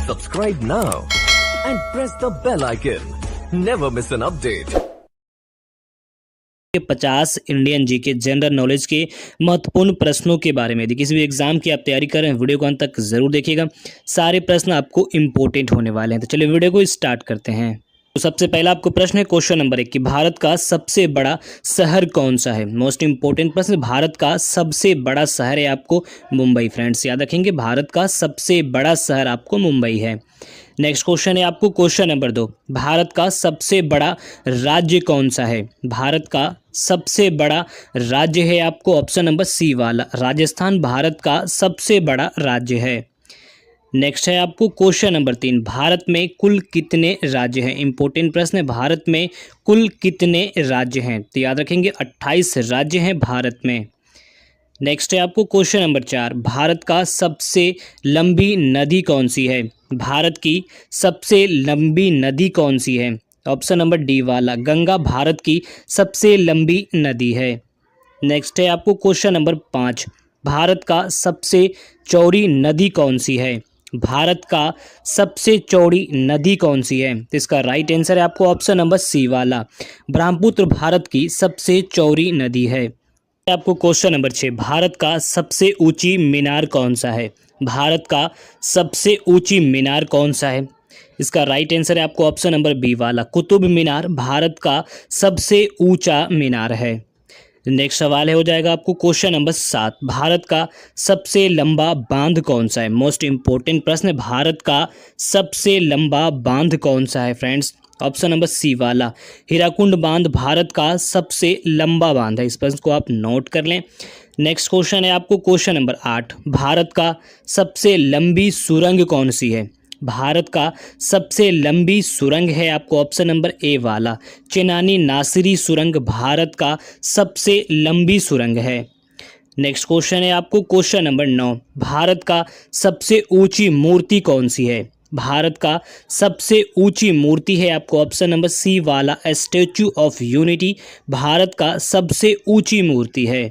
Subscribe now and press the bell icon. Never miss an update. 50 Indian GK general knowledge के महत्वपूर्ण प्रश्नों के बारे में। यदि किसी भी एग्जाम की आप तैयारी कर रहे हैं, वीडियो को अंत तक जरूर देखिएगा। सारे प्रश्न आपको इंपॉर्टेंट होने वाले हैं। तो चलिए वीडियो को स्टार्ट करते हैं। तो सबसे पहला आपको प्रश्न है क्वेश्चन नंबर 1 कि भारत का सबसे बड़ा शहर कौन सा है। मोस्ट इंपॉर्टेंट प्रश्न, भारत का सबसे बड़ा शहर है आपको मुंबई। फ्रेंड्स याद रखेंगे, भारत का सबसे बड़ा शहर आपको मुंबई है। नेक्स्ट क्वेश्चन है आपको क्वेश्चन नंबर 2, भारत का सबसे बड़ा राज्य कौन सा है। भारत का सबसे बड़ा राज्य है आपको ऑप्शन नंबर सी वाला राजस्थान, भारत का सबसे बड़ा राज्य है। नेक्स्ट है आपको क्वेश्चन नंबर 3, भारत में कुल कितने राज्य हैं। इंपॉर्टेंट प्रश्न है, भारत में कुल कितने राज्य हैं। तो याद रखेंगे 28 राज्य हैं भारत में। नेक्स्ट है आपको क्वेश्चन नंबर 4, भारत का सबसे लंबी नदी कौन सी है। भारत की सबसे लंबी नदी कौन सी है। ऑप्शन नंबर डी वाला गंगा भारत की सबसे लंबी नदी है। नेक्स्ट है आपको क्वेश्चन नंबर 5, भारत का सबसे चौड़ी नदी कौन सी है। भारत का सबसे चौड़ी नदी कौन सी है। तो इसका राइट आंसर है आपको ऑप्शन नंबर सी वाला ब्रह्मपुत्र भारत की सबसे चौड़ी नदी है। आपको क्वेश्चन नंबर 6, भारत का सबसे ऊंची मीनार कौन सा है। भारत का सबसे ऊंची मीनार कौन सा है। इसका राइट आंसर है आपको ऑप्शन नंबर बी वाला कुतुब मीनार भारत का सबसे ऊंचा मीनार है। नेक्स्ट सवाल है हो जाएगा आपको क्वेश्चन नंबर 7, भारत का सबसे लंबा बांध कौन सा है। मोस्ट इंपॉर्टेंट प्रश्न है, भारत का सबसे लंबा बांध कौन सा है। फ्रेंड्स ऑप्शन नंबर सी वाला हीराकुंड बांध भारत का सबसे लंबा बांध है। इस प्रश्न को आप नोट कर लें। नेक्स्ट क्वेश्चन है आपको क्वेश्चन नंबर 8, भारत का सबसे लंबी सुरंग कौन सी है। भारत का सबसे लंबी सुरंग है आपको ऑप्शन नंबर ए वाला चेनानी नासिरी सुरंग भारत का सबसे लंबी सुरंग है। नेक्स्ट क्वेश्चन है आपको क्वेश्चन नंबर 9, भारत का सबसे ऊंची मूर्ति कौन सी है। भारत का सबसे ऊंची मूर्ति है आपको ऑप्शन नंबर सी वाला स्टैच्यू ऑफ यूनिटी भारत का सबसे ऊंची मूर्ति है।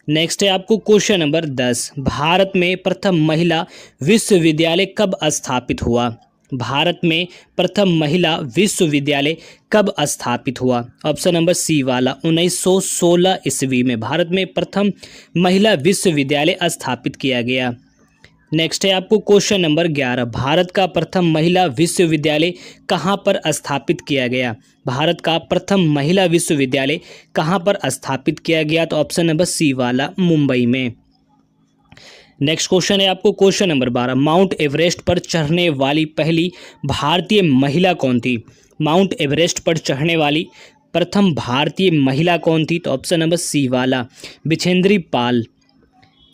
नेक्स्ट है आपको क्वेश्चन नंबर 10, भारत में प्रथम महिला विश्वविद्यालय कब स्थापित हुआ। भारत में प्रथम महिला विश्वविद्यालय कब स्थापित हुआ। ऑप्शन नंबर सी वाला 1916 ईस्वी में भारत में प्रथम महिला विश्वविद्यालय स्थापित किया गया। नेक्स्ट है आपको क्वेश्चन नंबर 11, भारत का प्रथम महिला विश्वविद्यालय कहाँ पर स्थापित किया गया। भारत का प्रथम महिला विश्वविद्यालय कहाँ पर स्थापित किया गया। तो ऑप्शन नंबर सी वाला मुंबई में। नेक्स्ट क्वेश्चन है आपको क्वेश्चन नंबर 12, माउंट एवरेस्ट पर चढ़ने वाली पहली भारतीय महिला कौन थी। माउंट एवरेस्ट पर चढ़ने वाली प्रथम भारतीय महिला कौन थी। तो ऑप्शन नंबर सी वाला बिछेंद्री पाल।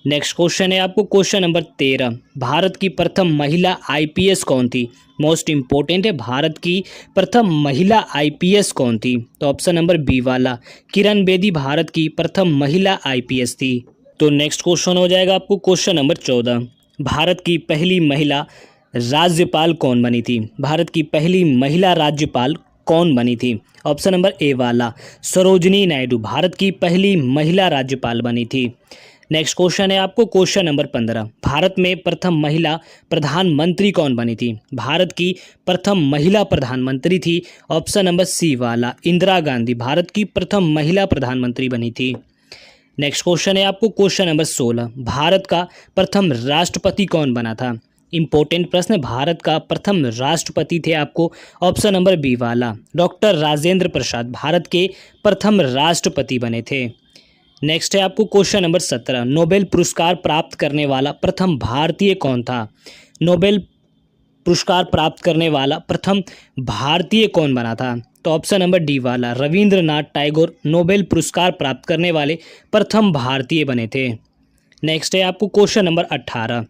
नेक्स्ट क्वेश्चन है आपको क्वेश्चन नंबर 13, भारत की प्रथम महिला आईपीएस कौन थी। मोस्ट इंपॉर्टेंट है, भारत की प्रथम महिला आईपीएस कौन थी। तो ऑप्शन नंबर बी वाला किरण बेदी भारत की प्रथम महिला आईपीएस थी। तो नेक्स्ट क्वेश्चन हो जाएगा आपको क्वेश्चन नंबर 14, भारत की पहली महिला राज्यपाल कौन बनी थी। भारत की पहली महिला राज्यपाल कौन बनी थी। ऑप्शन नंबर ए वाला सरोजिनी नायडू भारत की पहली महिला राज्यपाल बनी थी। नेक्स्ट क्वेश्चन है आपको क्वेश्चन नंबर 15, भारत में प्रथम महिला प्रधानमंत्री कौन बनी थी। भारत की प्रथम महिला प्रधानमंत्री थी ऑप्शन नंबर सी वाला इंदिरा गांधी भारत की प्रथम महिला प्रधानमंत्री बनी थी। नेक्स्ट क्वेश्चन है आपको क्वेश्चन नंबर 16, भारत का प्रथम राष्ट्रपति कौन बना था। इंपॉर्टेंट प्रश्न, भारत का प्रथम राष्ट्रपति थे आपको ऑप्शन नंबर बी वाला डॉक्टर राजेंद्र प्रसाद भारत के प्रथम राष्ट्रपति बने थे। नेक्स्ट है आपको क्वेश्चन नंबर 17, नोबेल पुरस्कार प्राप्त करने वाला प्रथम भारतीय कौन था। नोबेल पुरस्कार प्राप्त करने वाला प्रथम भारतीय कौन बना था। तो ऑप्शन नंबर डी वाला रविंद्रनाथ टैगोर नोबेल पुरस्कार प्राप्त करने वाले प्रथम भारतीय बने थे। नेक्स्ट है आपको क्वेश्चन नंबर 18,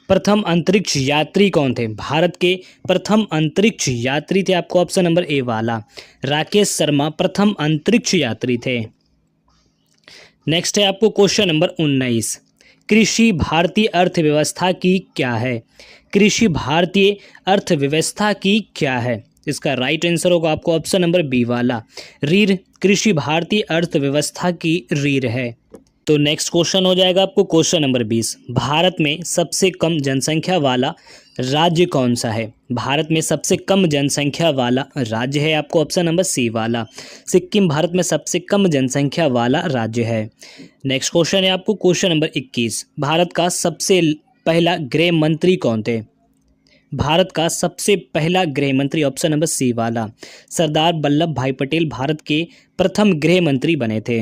प्रथम अंतरिक्ष यात्री कौन थे। भारत के प्रथम अंतरिक्ष यात्री थे आपको ऑप्शन नंबर ए वाला राकेश शर्मा प्रथम अंतरिक्ष यात्री थे। नेक्स्ट है आपको क्वेश्चन नंबर 19, कृषि भारतीय अर्थव्यवस्था की क्या है। कृषि भारतीय अर्थव्यवस्था की क्या है। इसका राइट आंसर होगा आपको ऑप्शन नंबर बी वाला रीढ़। कृषि भारतीय अर्थव्यवस्था की रीढ़ है। तो नेक्स्ट क्वेश्चन हो जाएगा आपको क्वेश्चन नंबर 20। भारत में सबसे कम जनसंख्या वाला राज्य कौन सा है? भारत में सबसे कम जनसंख्या वाला राज्य है आपको ऑप्शन नंबर सी वाला सिक्किम भारत में सबसे कम जनसंख्या वाला राज्य है। नेक्स्ट क्वेश्चन है आपको क्वेश्चन नंबर 21। भारत का सबसे पहला गृह मंत्री कौन थे? भारत का सबसे पहला गृह मंत्री ऑप्शन नंबर सी वाला सरदार वल्लभ भाई पटेल भारत के प्रथम गृह मंत्री बने थे।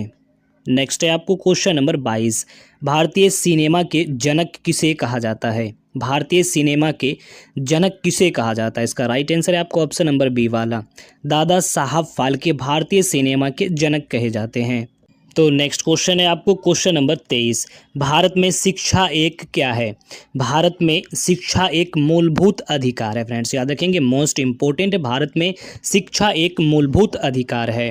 नेक्स्ट है आपको क्वेश्चन नंबर 22। भारतीय सिनेमा के जनक किसे कहा जाता है? भारतीय सिनेमा के जनक किसे कहा जाता है? इसका राइट आंसर है आपको ऑप्शन नंबर बी वाला दादा साहब फाल्के भारतीय सिनेमा के जनक कहे जाते हैं। तो नेक्स्ट क्वेश्चन है आपको क्वेश्चन नंबर 23। भारत में शिक्षा एक क्या है? भारत में शिक्षा एक मूलभूत अधिकार है। फ्रेंड्स याद रखेंगे, मोस्ट इंपॉर्टेंट है, भारत में शिक्षा एक मूलभूत अधिकार है।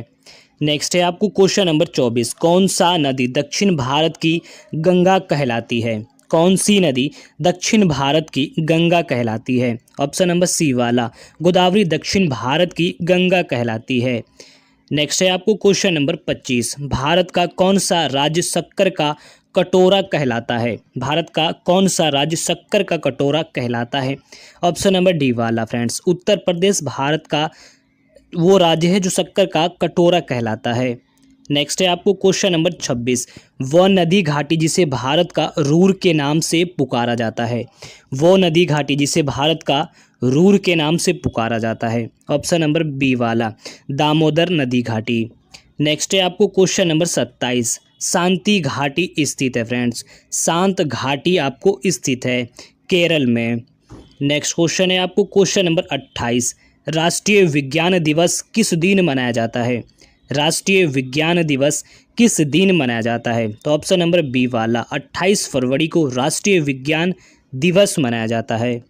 नेक्स्ट है आपको क्वेश्चन नंबर 24। कौन सा नदी दक्षिण भारत की गंगा कहलाती है? कौन सी नदी दक्षिण भारत की गंगा कहलाती है? ऑप्शन नंबर सी वाला गोदावरी दक्षिण भारत की गंगा कहलाती है। नेक्स्ट है आपको क्वेश्चन नंबर 25। भारत का कौन सा राज्य शक्कर का कटोरा कहलाता है? भारत का कौन सा राज्य शक्कर का कटोरा कहलाता है? ऑप्शन नंबर डी वाला फ्रेंड्स उत्तर प्रदेश भारत का वो राज्य है जो शक्कर का कटोरा कहलाता है। नेक्स्ट है आपको क्वेश्चन नंबर 26। वह नदी घाटी जिसे भारत का रूर के नाम से पुकारा जाता है? वो नदी घाटी जिसे भारत का रूर के नाम से पुकारा जाता है? ऑप्शन नंबर बी वाला दामोदर नदी घाटी। नेक्स्ट है आपको क्वेश्चन नंबर 27। शांति घाटी स्थित है फ्रेंड्स, शांत घाटी आपको स्थित है केरल में। नेक्स्ट क्वेश्चन है आपको क्वेश्चन नंबर 28। राष्ट्रीय विज्ञान दिवस किस दिन मनाया जाता है? राष्ट्रीय विज्ञान दिवस किस दिन मनाया जाता है? तो ऑप्शन नंबर बी वाला 28 फरवरी को राष्ट्रीय विज्ञान दिवस मनाया जाता है।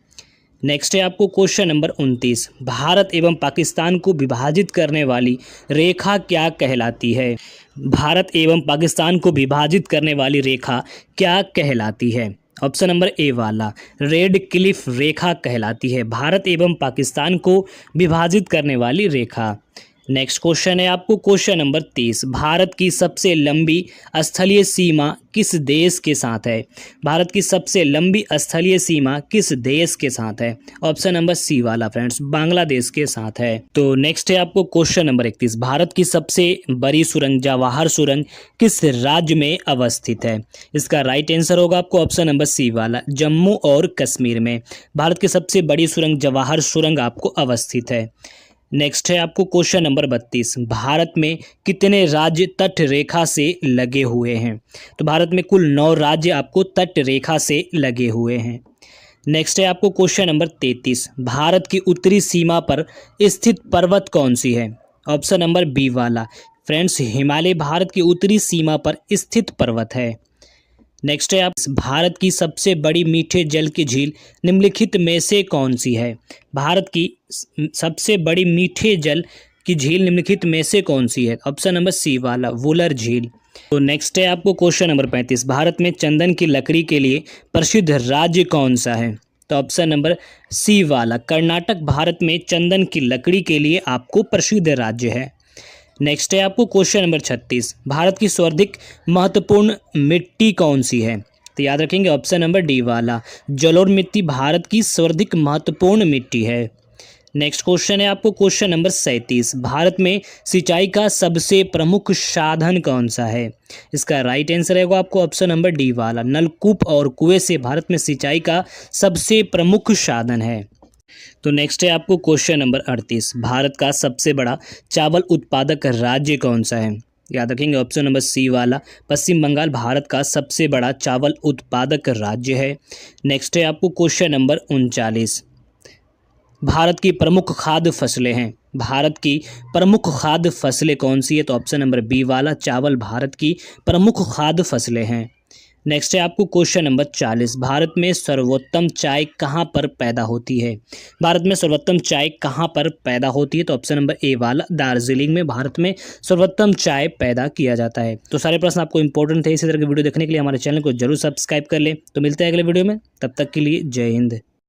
नेक्स्ट है आपको क्वेश्चन नंबर 29। भारत एवं पाकिस्तान को विभाजित करने वाली रेखा क्या कहलाती है? भारत एवं पाकिस्तान को विभाजित करने वाली रेखा क्या कहलाती है? ऑप्शन नंबर ए वाला रेड क्लिफ रेखा कहलाती है भारत एवं पाकिस्तान को विभाजित करने वाली रेखा। नेक्स्ट क्वेश्चन है आपको क्वेश्चन नंबर 30। भारत की सबसे लंबी स्थलीय सीमा किस देश के साथ है? भारत की सबसे लंबी स्थलीय सीमा किस देश के साथ है? ऑप्शन नंबर सी वाला फ्रेंड्स बांग्लादेश के साथ है। तो नेक्स्ट है आपको क्वेश्चन नंबर 31। भारत की सबसे बड़ी सुरंग जवाहर सुरंग किस राज्य में अवस्थित है? इसका राइट आंसर होगा आपको ऑप्शन नंबर सी वाला जम्मू और कश्मीर में भारत की सबसे बड़ी सुरंग जवाहर सुरंग आपको अवस्थित है। नेक्स्ट है आपको क्वेश्चन नंबर 32। भारत में कितने राज्य तट रेखा से लगे हुए हैं? तो भारत में कुल 9 राज्य आपको तट रेखा से लगे हुए हैं। नेक्स्ट है आपको क्वेश्चन नंबर 33। भारत की उत्तरी सीमा पर स्थित पर्वत कौन सी है? ऑप्शन नंबर बी वाला फ्रेंड्स हिमालय भारत की उत्तरी सीमा पर स्थित पर्वत है। नेक्स्ट है आप भारत की सबसे बड़ी मीठे जल की झील निम्नलिखित में से कौन सी है? भारत की सबसे बड़ी मीठे जल की झील निम्नलिखित में से कौन सी है? ऑप्शन नंबर सी वाला वुलर झील। तो नेक्स्ट है आपको क्वेश्चन नंबर 35। भारत में चंदन की लकड़ी के लिए प्रसिद्ध राज्य कौन सा है? तो ऑप्शन नंबर सी वाला कर्नाटक भारत में चंदन की लकड़ी के लिए आपको प्रसिद्ध राज्य है। नेक्स्ट है आपको क्वेश्चन नंबर 36। भारत की सर्वाधिक महत्वपूर्ण मिट्टी कौन सी है? तो याद रखेंगे ऑप्शन नंबर डी वाला जलोढ़ मिट्टी भारत की सर्वाधिक महत्वपूर्ण मिट्टी है। नेक्स्ट क्वेश्चन है आपको क्वेश्चन नंबर 37। भारत में सिंचाई का सबसे प्रमुख साधन कौन सा है? इसका राइट आंसर है आपको ऑप्शन नंबर डी वाला नलकूप और कुएं से भारत में सिंचाई का सबसे प्रमुख साधन है। तो नेक्स्ट है आपको क्वेश्चन नंबर 38। भारत का सबसे बड़ा चावल उत्पादक राज्य कौन सा है? याद रखेंगे ऑप्शन नंबर सी वाला पश्चिम बंगाल भारत का सबसे बड़ा चावल उत्पादक राज्य है। नेक्स्ट है आपको क्वेश्चन नंबर 39। भारत की प्रमुख खाद्य फसलें हैं। भारत की प्रमुख खाद्य फसलें कौन सी है? तो ऑप्शन नंबर बी वाला चावल भारत की प्रमुख खाद्य फसलें हैं। नेक्स्ट है आपको क्वेश्चन नंबर 40। भारत में सर्वोत्तम चाय कहाँ पर पैदा होती है? भारत में सर्वोत्तम चाय कहाँ पर पैदा होती है? तो ऑप्शन नंबर ए वाला दार्जिलिंग में भारत में सर्वोत्तम चाय पैदा किया जाता है। तो सारे प्रश्न आपको इंपॉर्टेंट थे। इसी तरह की वीडियो देखने के लिए हमारे चैनल को जरूर सब्सक्राइब कर लें। तो मिलते हैं अगले वीडियो में, तब तक के लिए जय हिंद।